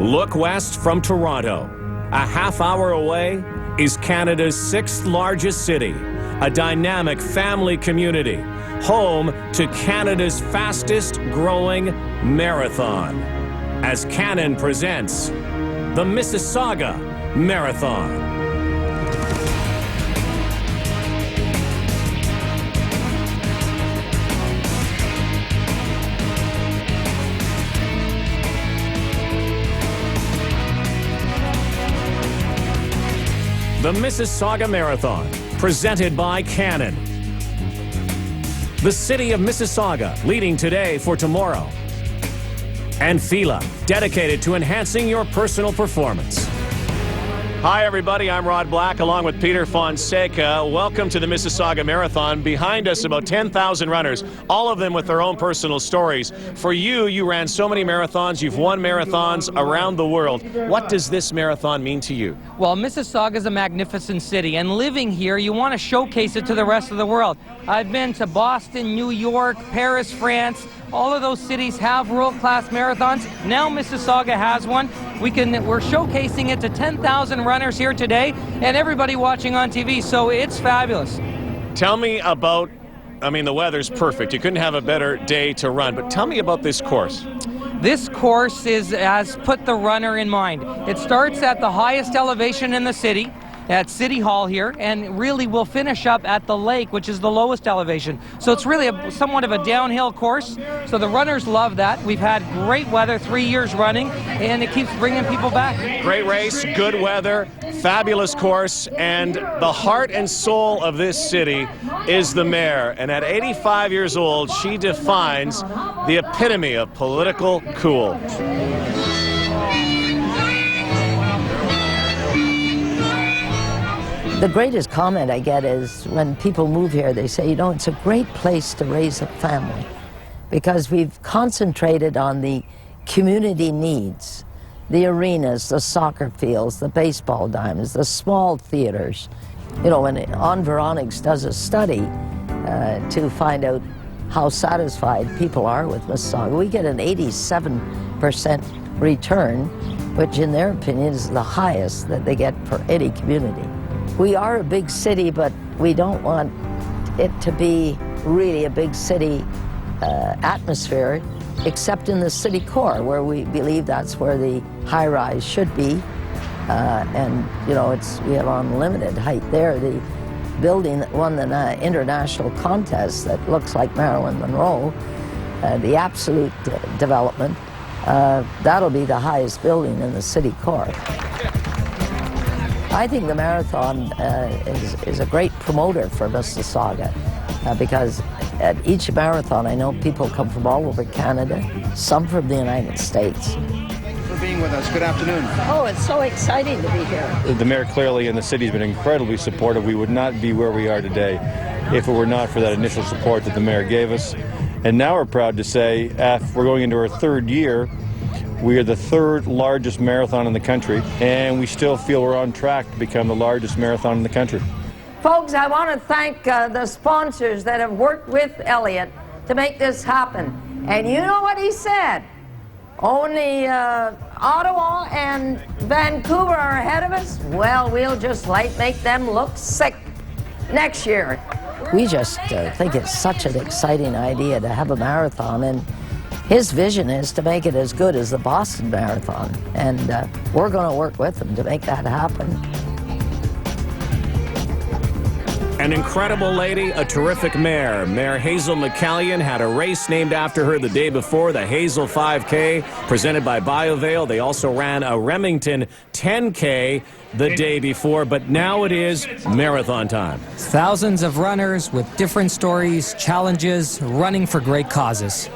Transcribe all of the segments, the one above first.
Look west from Toronto. A half hour away is Canada's 6th largest city, a dynamic family community, home to Canada's fastest growing marathon. As Canon presents the Mississauga Marathon. The Mississauga Marathon, presented by Canon. The city of Mississauga, leading today for tomorrow. And Fila, dedicated to enhancing your personal performance. Hi everybody, I'm Rod Black along with Peter Fonseca. Welcome to the Mississauga Marathon. Behind us about 10,000 runners, all of them with their own personal stories. For you, you ran so many marathons, you've won marathons around the world. What does this marathon mean to you? Well, Mississauga is a magnificent city, and living here, you want to showcase it to the rest of the world. I've been to Boston, New York, Paris, France. All of those cities have world-class marathons. Now Mississauga has one. We're showcasing it to 10,000 runners here today and everybody watching on TV, so it's fabulous. Tell me about, the weather's perfect. You couldn't have a better day to run, but tell me about this course. This course has put the runner in mind. It starts at the highest elevation in the city, at City Hall here, and really will finish up at the lake, which is the lowest elevation. So it's really somewhat of a downhill course, so the runners love that. We've had great weather 3 years running, and it keeps bringing people back. Great race, good weather, fabulous course, and the heart and soul of this city is the mayor. And at 85 years old, she defines the epitome of political cool. The greatest comment I get is when people move here, they say, it's a great place to raise a family because we've concentrated on the community needs, the arenas, the soccer fields, the baseball diamonds, the small theaters. When Environics does a study to find out how satisfied people are with Mississauga, we get an 87% return, which in their opinion is the highest that they get for any community. We are a big city, but we don't want it to be really a big city atmosphere, except in the city core, where we believe that's where the high-rise should be. We have unlimited height there. The building that won the international contest that looks like Marilyn Monroe, the absolute development, that'll be the highest building in the city core. I think the marathon is a great promoter for Mississauga because at each marathon I know people come from all over Canada, some from the United States. Thanks for being with us. Good afternoon. Oh, it's so exciting to be here. The mayor clearly and the city has been incredibly supportive. We would not be where we are today if it were not for that initial support that the mayor gave us. And now we're proud to say we're going into our third year. We are the third largest marathon in the country, and we still feel we're on track to become the largest marathon in the country. Folks, I want to thank the sponsors that have worked with Elliot to make this happen. And you know what he said? Only Ottawa and Vancouver are ahead of us? Well, we'll just make them look sick next year. We just think it's such an exciting idea to have a marathon, and his vision is to make it as good as the Boston Marathon, and we're going to work with him to make that happen. An incredible lady, a terrific mayor. Mayor Hazel McCallion had a race named after her the day before, the Hazel 5K, presented by BioVale. They also ran a Remington 10K the day before, but now it is marathon time. Thousands of runners with different stories, challenges, running for great causes.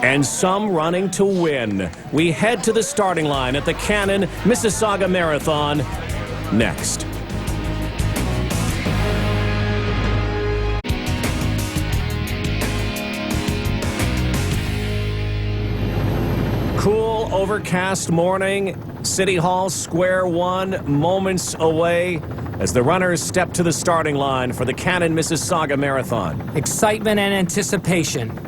And some running to win. We head to the starting line at the Canon Mississauga Marathon next. Cool, overcast morning. City Hall, Square One, moments away as the runners step to the starting line for the Canon Mississauga Marathon. Excitement and anticipation.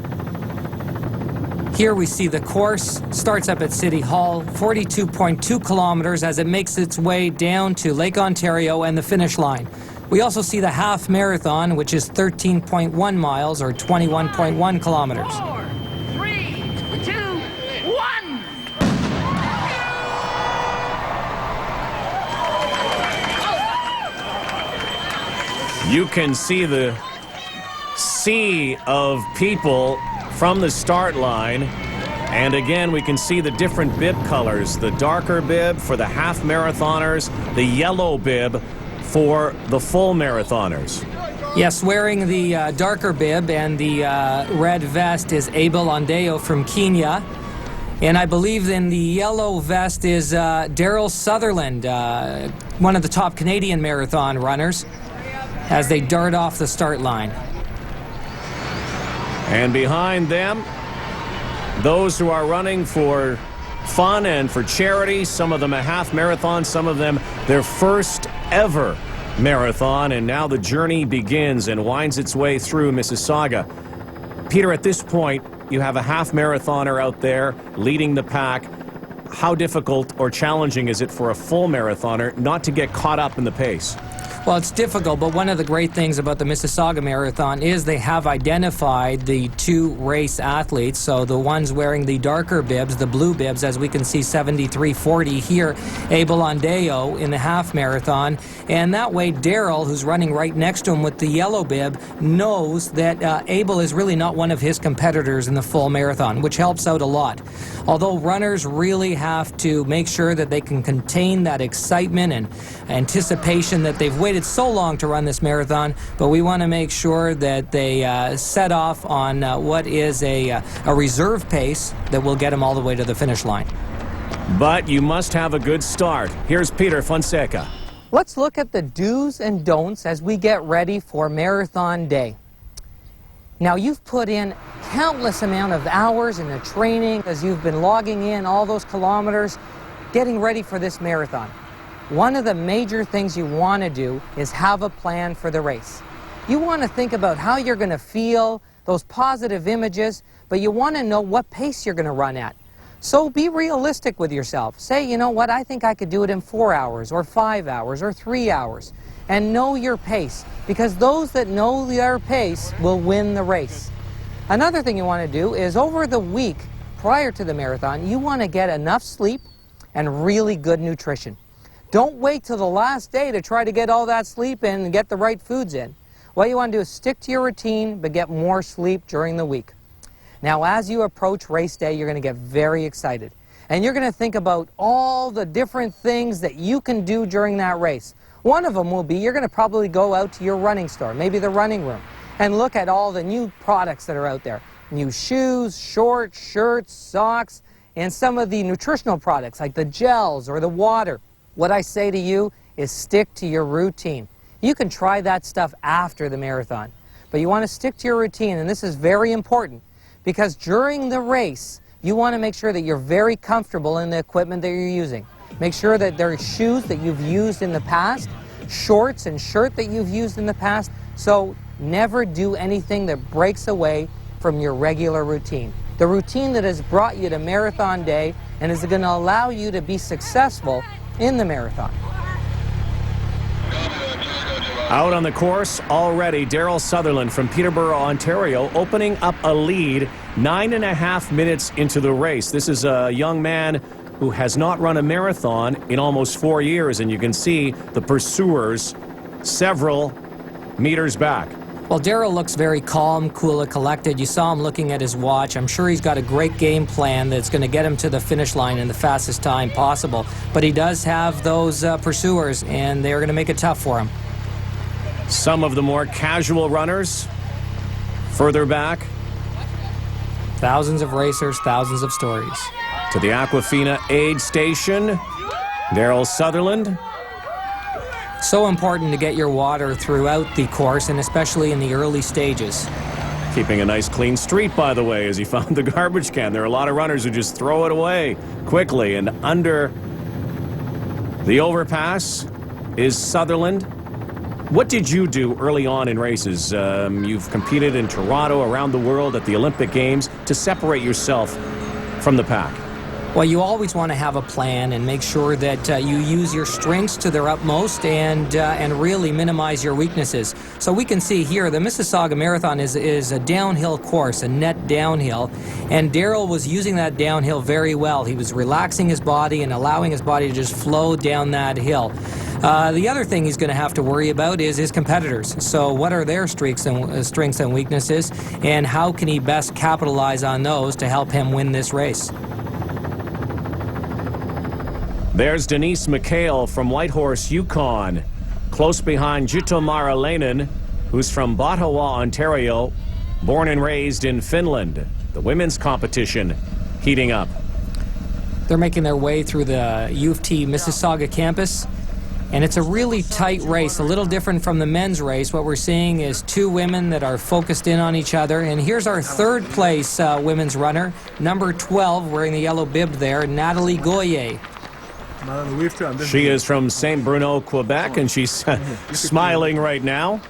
Here we see the course starts up at City Hall, 42.2 kilometers as it makes its way down to Lake Ontario and the finish line. We also see the half marathon, which is 13.1 miles or 21.1 kilometers. 4, 3, 2, 1. You can see the sea of people from the start line. And again, we can see the different bib colors. The darker bib for the half marathoners, the yellow bib for the full marathoners. Yes, wearing the darker bib and the red vest is Abel Ondeo from Kenya. And I believe in the yellow vest is Daryl Sutherland, one of the top Canadian marathon runners, as they dart off the start line. And behind them, those who are running for fun and for charity, some of them a half marathon, some of them their first ever marathon, and now the journey begins and winds its way through Mississauga. Peter, at this point, you have a half marathoner out there leading the pack. How difficult or challenging is it for a full marathoner not to get caught up in the pace? Well, it's difficult, but one of the great things about the Mississauga Marathon is they have identified the two race athletes. So the ones wearing the darker bibs, the blue bibs, as we can see 73:40 here, Abel Ondeo in the half marathon. And that way, Daryl, who's running right next to him with the yellow bib, knows that Abel is really not one of his competitors in the full marathon, which helps out a lot. Although runners really have to make sure that they can contain that excitement and anticipation that they've waited so long to run this marathon, but we want to make sure that they set off on what is a reserve pace that will get them all the way to the finish line. But you must have a good start. Here's Peter Fonseca. Let's look at the do's and don'ts as we get ready for Marathon Day. Now, you've put in countless amount of hours in the training as you've been logging in all those kilometers, getting ready for this marathon. One of the major things you want to do is have a plan for the race. You want to think about how you're going to feel, those positive images, but you want to know what pace you're going to run at. So be realistic with yourself. Say, you know what, I think I could do it in 4 hours or 5 hours or 3 hours. And know your pace, because those that know their pace will win the race. Another thing you want to do is over the week prior to the marathon, you want to get enough sleep and really good nutrition. Don't wait till the last day to try to get all that sleep in and get the right foods in. What you want to do is stick to your routine, but get more sleep during the week. Now, as you approach race day, you're going to get very excited. And you're going to think about all the different things that you can do during that race. One of them will be you're going to probably go out to your running store, maybe the running room, and look at all the new products that are out there. New shoes, shorts, shirts, socks, and some of the nutritional products like the gels or the water. What I say to you is stick to your routine. You can try that stuff after the marathon, but you want to stick to your routine, and this is very important because during the race, you want to make sure that you're very comfortable in the equipment that you're using. Make sure that there are shoes that you've used in the past, shorts and shirt that you've used in the past, so never do anything that breaks away from your regular routine. The routine that has brought you to Marathon Day and is going to allow you to be successful in the marathon. Out on the course already, Daryl Sutherland from Peterborough, Ontario, opening up a lead 9.5 minutes into the race. This is a young man who has not run a marathon in almost 4 years, and you can see the pursuers several meters back. Well, Daryl looks very calm, cool, and collected. You saw him looking at his watch. I'm sure he's got a great game plan that's going to get him to the finish line in the fastest time possible. But he does have those pursuers, and they're going to make it tough for him. Some of the more casual runners further back. Thousands of racers, thousands of stories. To the Aquafina aid station, Daryl Sutherland. So important to get your water throughout the course, and especially in the early stages. Keeping a nice clean street, by the way, as he found the garbage can. There are a lot of runners who just throw it away quickly. And under the overpass is Sutherland. What did you do early on in races? You've competed in Toronto, around the world, at the Olympic Games, to separate yourself from the pack. Well, you always want to have a plan and make sure that you use your strengths to their utmost and really minimize your weaknesses. So we can see here the Mississauga Marathon is a downhill course, a net downhill, and Darrell was using that downhill very well. He was relaxing his body and allowing his body to just flow down that hill. The other thing he's going to have to worry about is his competitors. So what are their strengths and weaknesses, and how can he best capitalize on those to help him win this race? There's Denise McHale from Whitehorse, Yukon, close behind Jutta Maralainen, who's from Ottawa, Ontario, born and raised in Finland. The women's competition heating up. They're making their way through the U of T Mississauga campus, and it's a really tight race, a little different from the men's race. What we're seeing is two women that are focused in on each other, and here's our third place women's runner, number 12, wearing the yellow bib there, Natalie Goyer. She is from St. Bruno, Quebec, and she's smiling right now.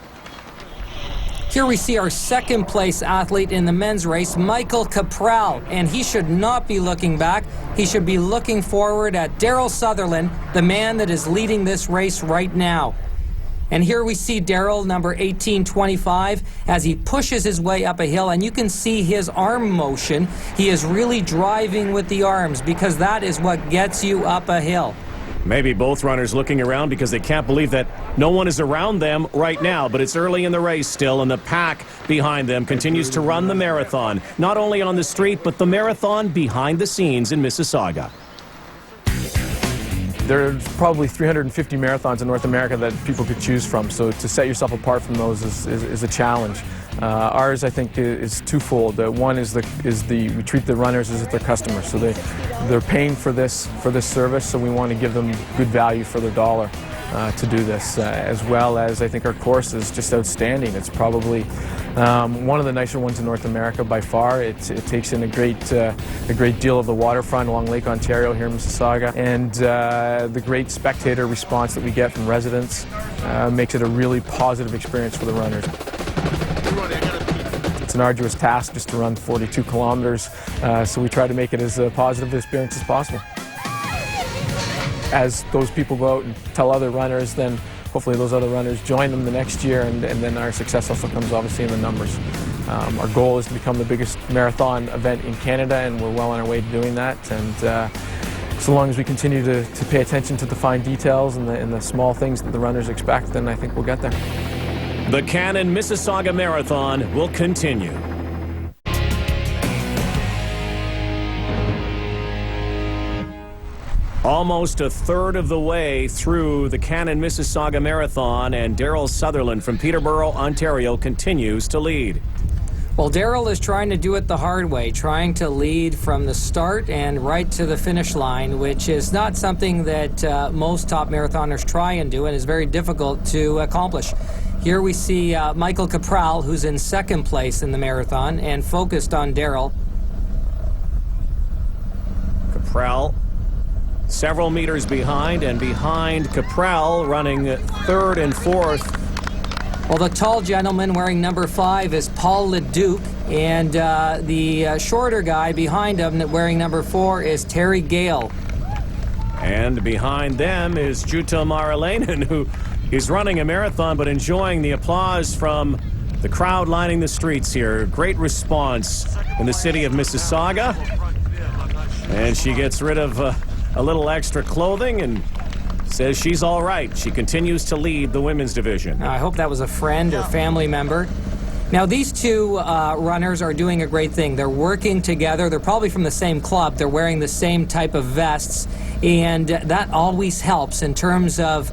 Here we see our second place athlete in the men's race, Michael Capral, and he should not be looking back. He should be looking forward at Darrell Sutherland, the man that is leading this race right now. And here we see Darrell, number 1825, as he pushes his way up a hill, and you can see his arm motion. He is really driving with the arms, because that is what gets you up a hill. Maybe both runners looking around because they can't believe that no one is around them right now, but it's early in the race still, and the pack behind them continues to run the marathon, not only on the street, but the marathon behind the scenes in Mississauga. There's probably 350 marathons in North America that people could choose from, so to set yourself apart from those is a challenge. Ours, I think, is twofold. One is we treat the runners as if they're customers, so they're paying for this service, so we want to give them good value for their dollar to do this, as well as I think our course is just outstanding. It's probably one of the nicer ones in North America by far. It takes in a great deal of the waterfront along Lake Ontario here in Mississauga, and the great spectator response that we get from residents makes it a really positive experience for the runners. It's an arduous task just to run 42 kilometers, so we try to make it as a positive experience as possible. As those people go out and tell other runners, then hopefully those other runners join them the next year, and then our success also comes obviously in the numbers. Our goal is to become the biggest marathon event in Canada, and we're well on our way to doing that. And so long as we continue to pay attention to the fine details and the small things that the runners expect, then I think we'll get there. The Cannon Mississauga Marathon will continue. Almost a third of the way through the Cannon Mississauga Marathon, and Darrell Sutherland from Peterborough, Ontario, continues to lead. Well, Darrell is trying to do it the hard way, trying to lead from the start and right to the finish line, which is not something that most top marathoners try and do, and is very difficult to accomplish. Here we see Michael Capral, who's in second place in the marathon and focused on Darrell. Capral several meters behind, and behind Capral running third and fourth. Well, the tall gentleman wearing number 5 is Paul Leduc, and the shorter guy behind him wearing number 4 is Terry Gale. And behind them is Jutta Maralainen, who is running a marathon but enjoying the applause from the crowd lining the streets here. Great response in the city of Mississauga. And she gets rid of a little extra clothing and says she's all right. She continues to lead the women's division. I hope that was a friend or family member. Now, these two runners are doing a great thing. They're working together. They're probably from the same club. They're wearing the same type of vests, and that always helps in terms of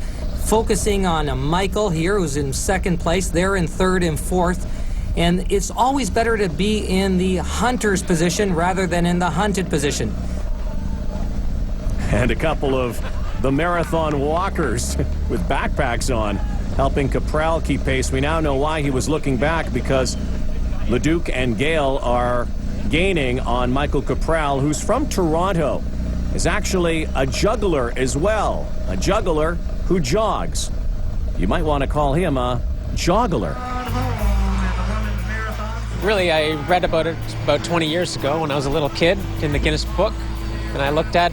focusing on a Michael here, who's in second place. They're in third and fourth. And it's always better to be in the hunter's position rather than in the hunted position. And a couple of the marathon walkers with backpacks on, helping Capral keep pace. We now know why he was looking back, because Leduc and Gale are gaining on Michael Capral, who's from Toronto, is actually a juggler as well, a juggler who jogs. You might want to call him a joggler. Really, I read about it about 20 years ago when I was a little kid in the Guinness Book, and I looked at